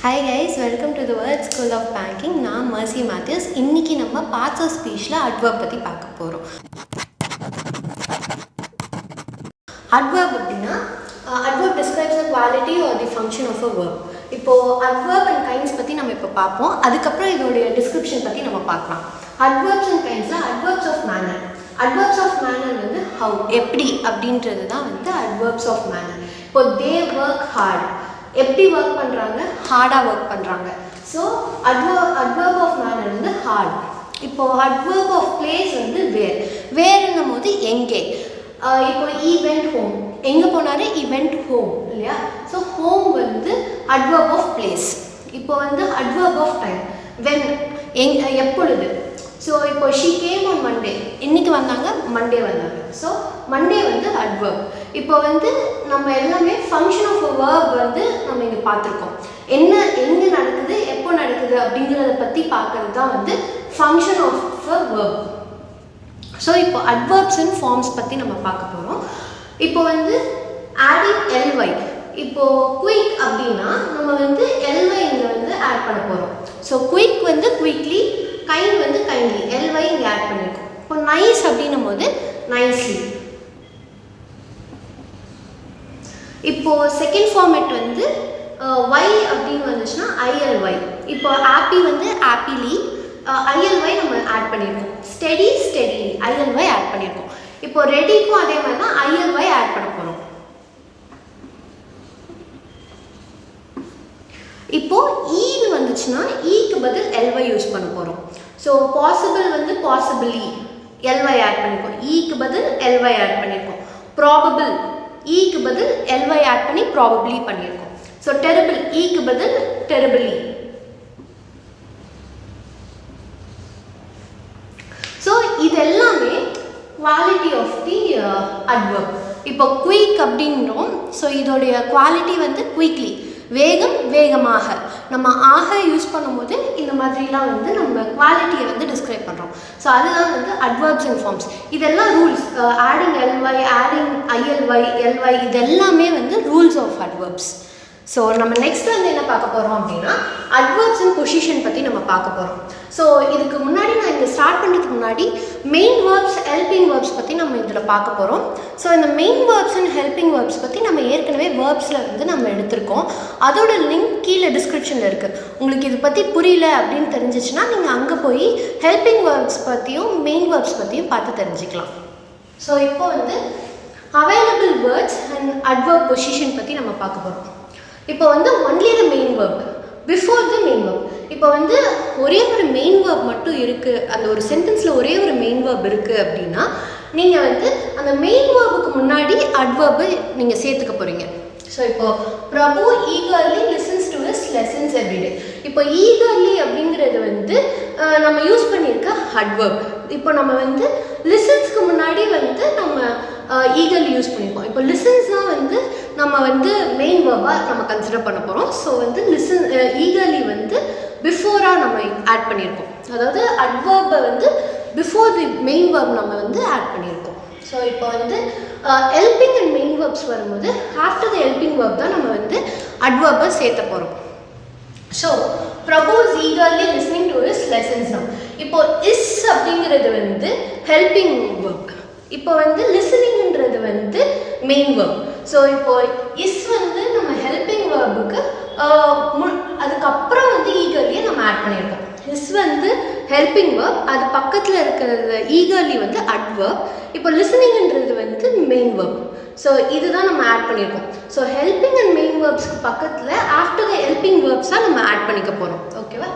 Hi guys, welcome to the VERT School of Banking. நான் Mercy Matthews. இன்னைக்கு நம்ம parts of speechல adverb பத்தி பார்க்க போறோம். Adverb அப்படினா adverb describes the quality or the function of a verb. இப்போ adverb and kinds பத்தி நம்ம இப்ப பார்ப்போம். அதுக்கு அப்புறம் இதோட description பத்தி நம்ம பார்க்கலாம். Adverbs and kindsல adverbs of manner. Adverbs of manner வந்து how எப்படி அப்படின்றது தான் வந்து adverbs of manner. இப்போ they work hard. எப்படி ஒர்க் பண்ணுறாங்க, ஹார்டாக ஒர்க் பண்ணுறாங்க. ஸோ adverb of manner வந்து ஹார்ட். இப்போது adverb of place வந்து வேறுன்னும் போது எங்கே. இப்போ he went home, எங்கே போனார், he went home இல்லையா. ஸோ ஹோம் வந்து adverb of place. இப்போ வந்து adverb of time, when எப்பொழுது. ஸோ இப்போ she came on Monday, இன்னைக்கு வந்தாங்க, மண்டே வந்தாங்க. ஸோ மண்டே வந்து adverb. இப்போ வந்து நம்ம எல்லாமே ஃபங்க்ஷன் ஆஃப் அ வேர்ப் வந்து நம்ம இங்கே பார்த்துருக்கோம். எங்கே நடக்குது, எப்போ நடக்குது அப்படிங்கிறத பற்றி பார்க்கறது தான் வந்து function of a verb. So இப்போ அட்வர்ப்ஸ் அண்ட் ஃபார்ம்ஸ் பற்றி நம்ம பார்க்க போகிறோம். இப்போ வந்து ஆடிங் எல்ஒய். இப்போது குயிக் அப்படின்னா நம்ம வந்து எல்ஒய் இங்கே வந்து ஆட் பண்ண போகிறோம். ஸோ குயிக் வந்து குயிக்லி, கைண்ட் வந்து கைண்ட்லி, எல்ஒய் இங்கே ஆட் பண்ணியிருக்கோம். இப்போ நைஸ் அப்படின்னும் போது நைஸ்லி. இப்போ செகண்ட் ஃபார்மேட் வந்து ஒய் அப்படின்னு வந்துச்சுன்னா ஐஎல்ஒய். இப்போ ஆப்பி வந்து ஆப்பிலி, ஐஎல்ஒய் நம்ம ஆட் பண்ணியிருக்கோம். ஸ்டெடி ஸ்டெடிலி, ஐஎல்ஒய் ஆட் பண்ணியிருக்கோம். இப்போ ரெடிக்கும் அதே மாதிரி தான் ஐஎல்ஒய் ஆட் பண்ண போகிறோம். இப்போ ஈன்னு வந்துச்சுன்னா ஈக்கு பதில் எல்ஒய் யூஸ் பண்ண போகிறோம். ஸோ பாசிபிள் வந்து பாசிபிளி, எல்ஒய் ஆட் பண்ணியிருக்கோம். ஈக்கு பதில் எல்ஒய் ஆட் பண்ணியிருக்கோம். ப்ராபபிள், ஈக்கு பதில் எல்ஒய் ஆட் பண்ணி ப்ராபபிளி பண்ணியிருக்கோம். ஸோ டெரிபிள், ஈக்கு பதில் டெரிபிளி. ஸோ இது எல்லாமே குவாலிட்டி ஆஃப் தி அட்வர்ப். இப்போ குயிக் அப்படின்றோம். ஸோ இதோடைய குவாலிட்டி வந்து குயிக்லி, வேகம் வேகமாக. நம்ம ஆக யூஸ் பண்ணும்போது இந்த மாதிரிலாம் வந்து நம்ம குவாலிட்டியை வந்து டிஸ்கிரைப் பண்ணுறோம். ஸோ அதுதான் வந்து அட்வர்ப்ஸ் அண்ட் ஃபார்ம்ஸ். இதெல்லாம் rules. Adding L Y, adding I L Y, L Y, இதெல்லாமே வந்து ரூல்ஸ் ஆஃப் அட்வர்ப்ஸ். ஸோ நம்ம நெக்ஸ்ட் வந்து என்ன பார்க்க போகிறோம் அப்படின்னா அட்வர்ப்ஸ் அண்ட் பொசிஷன் பற்றி நம்ம பார்க்க போகிறோம். ஸோ இதுக்கு முன்னாடி நான் இங்கே ஸ்டார்ட் பண்ணுறதுக்கு முன்னாடி மெயின் வேர்ப்ஸ், ஹெல்பிங் வேர்ப்ஸ் பற்றி நம்ம இதில் பார்க்க போகிறோம். ஸோ இந்த main verbs and helping verbs பற்றி நம்ம ஏற்கனவே வேர்ப்ஸில் வந்து நம்ம எடுத்திருக்கோம். அதோட லிங்க் கீழே டிஸ்கிரிப்ஷனில் இருக்குது. உங்களுக்கு இது பற்றி புரியல அப்படின்னு தெரிஞ்சிச்சுன்னா நீங்கள் அங்கே போய் ஹெல்பிங் வேர்ப்ஸ் பற்றியும் மெயின் வேர்ப்ஸ் பற்றியும் பார்த்து தெரிஞ்சுக்கலாம். ஸோ இப்போ வந்து available words and adverb position பற்றி நம்ம பார்க்க போகிறோம். இப்போ வந்து only the main verb, before the main verb. இப்போ வந்து ஒரே ஒரு மெயின் வேர்ப் மட்டும் இருக்குது, அந்த ஒரு சென்டென்ஸில் ஒரே ஒரு மெயின் வேர்ப் இருக்குது அப்படின்னா நீங்கள் வந்து அந்த மெயின் வேர்புக்கு முன்னாடி அட்வர்பு நீங்கள் சேர்த்துக்க போகிறீங்க. ஸோ இப்போது Prabhu eagerly listens to his lessons everyday. இப்போ ஈகர்லி அப்படிங்கிறது வந்து நம்ம யூஸ் பண்ணியிருக்க அட்வர்ப். இப்போ நம்ம வந்து லிசன்ஸ்க்கு முன்னாடி வந்து நம்ம ஈகர்லி யூஸ் பண்ணியிருக்கோம். இப்போ லிசன்ஸ் தான் வந்து நம்ம வந்து மெயின் வேர்பாக நம்ம கன்சிடர் பண்ண போகிறோம். ஸோ வந்து ஈகர்லி வந்து பிஃபோராக நம்ம ஆட் பண்ணியிருக்கோம். அதாவது அட்வர்பை வந்து பிஃபோர் தி மெயின் வேர்ப் நம்ம வந்து ஆட் பண்ணியிருக்கோம். ஸோ இப்போ வந்து ஹெல்பிங் அண்ட் மெயின் வேர்ப்ஸ் வரும்போது ஆஃப்டர் த ஹெல்பிங் வேர்ப் தான் நம்ம வந்து அட்வர்பை சேர்த்த போகிறோம். So Prabhu is eagerly listening to his lessons now. இப்போ இஸ் அப்படிங்கிறது வந்து ஹெல்பிங் வேர்ப். இப்போ வந்து லிசனிங்ன்றது வந்து மெயின் வேர்ப். ஸோ இப்போ இஸ் வந்து நம்ம ஹெல்பிங் வேர்புக்கு அதுக்கப்புறம் வந்து ஈகர்லியை நம்ம ஆட் பண்ணியிருக்கோம். இஸ் வந்து ஹெல்பிங் வேர்ப், அது பக்கத்தில் இருக்கிறது ஈகர்லி வந்து அட்வர்ப். இப்போ லிசனிங்ன்றது வந்து மெயின் வேர்ப். ஸோ இதுதான் நம்ம ஆட் பண்ணியிருக்கோம். ஸோ ஹெல்பிங் அண்ட் மெயின் வேர்ப்ஸ்க்கு பக்கத்தில் ஆஃப்டர் த ஹெல்பிங் வேர்ப்ஸாக நம்ம ஆட் பண்ணிக்க போகிறோம். ஓகேவா?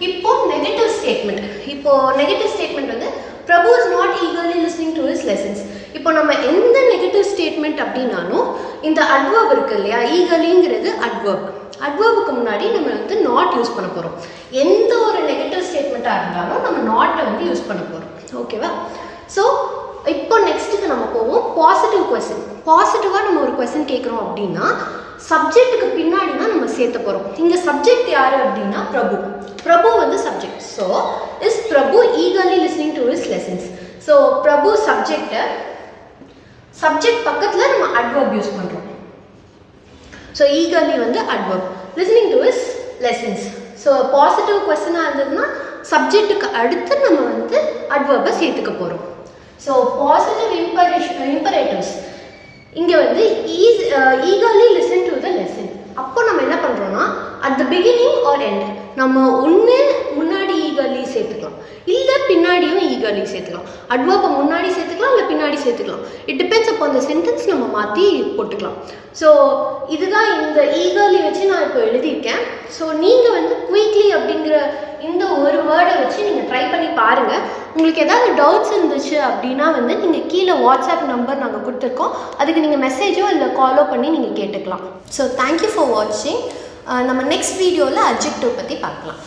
இப்போ நெகட்டிவ் ஸ்டேட்மெண்ட். இப்போ நெகட்டிவ் ஸ்டேட்மெண்ட் வந்து Prabhu is not eagerly listening to his lessons. இப்போ நம்ம எந்த நெகட்டிவ் ஸ்டேட்மெண்ட் அப்படின்னாலும் இந்த அட்வர்ப் இருக்குது இல்லையா, ஈகர்லிங்கிறது அட்வர்ப். அட்வர்புக்கு முன்னாடி நம்ம வந்து நாட் யூஸ் பண்ண போகிறோம். எந்த ஒரு நெகட்டிவ் ஸ்டேட்மெண்ட்டாக இருந்தாலும் நம்ம நாட்டை வந்து யூஸ் பண்ண போகிறோம். ஓகேவா? ஸோ இப்போ நெக்ஸ்ட்டுக்கு நம்ம போவோம். Positive question. பாசிட்டிவாக நம்ம ஒரு கொஸ்டின் கேட்குறோம் அப்படின்னா சப்ஜெக்ட்டுக்கு பின்னாடி தான் நம்ம சேர்த்த போகிறோம். இங்கே சப்ஜெக்ட் யார் அப்படின்னா பிரபு. பிரபு வந்து subject. So is Prabhu eagerly listening to his lessons. So Prabhu சப்ஜெக்டை, சப்ஜெக்ட் பக்கத்தில் நம்ம அட்வர்ப் யூஸ் பண்ணுறோம். ஸோ ஈகர்லி வந்து adverb, listening to is lessons. So positive கொஸ்டினாக இருந்ததுன்னா சப்ஜெக்ட்டுக்கு அடுத்து நம்ம வந்து அட்வர்பை சேர்த்துக்க போகிறோம். ஸோ பாசிட்டிவ் இம்பரேட்டிவ்ஸ் இங்கே வந்து eagerly listen to the lesson. அப்போ நம்ம என்ன பண்ணுறோன்னா at the beginning or end நம்ம ஒன்று முன்னாடி ஈகர்லி சேர்த்துக்கலாம், இல்லை பின்னாடியும் ஈகர்லி சேர்த்துக்கலாம். அட்வர்பை முன்னாடி சேர்த்துக்கலாம், இல்லை பின்னாடி சேர்த்துக்கலாம். இட் டிபெண்ட்ஸ் அப்போ அந்த சென்டென்ஸ் நம்ம மாற்றி போட்டுக்கலாம். ஸோ இதுதான் இந்த ஈகர்லி வச்சு நான் இப்போ எழுதியிருக்கேன். ஸோ நீங்கள் வந்து குயிக்லி அப்படிங்கிற இந்த ஒரு வேர்டை வச்சு நீங்கள் ட்ரை பண்ணி பாருங்கள். உங்களுக்கு ஏதாவது டவுட்ஸ் இருந்துச்சு அப்படின்னா வந்து நீங்கள் கீழே வாட்ஸ்அப் நம்பர் நாங்கள் கொடுத்துருக்கோம், அதுக்கு நீங்கள் மெசேஜோ இல்லை காலோ பண்ணி நீங்கள் கேட்டுக்கலாம். ஸோ தேங்க்யூ ஃபார் வாட்சிங். நம்ம நெக்ஸ்ட் வீடியோவில் அட்ஜெக்டிவ் பற்றி பார்க்கலாம்.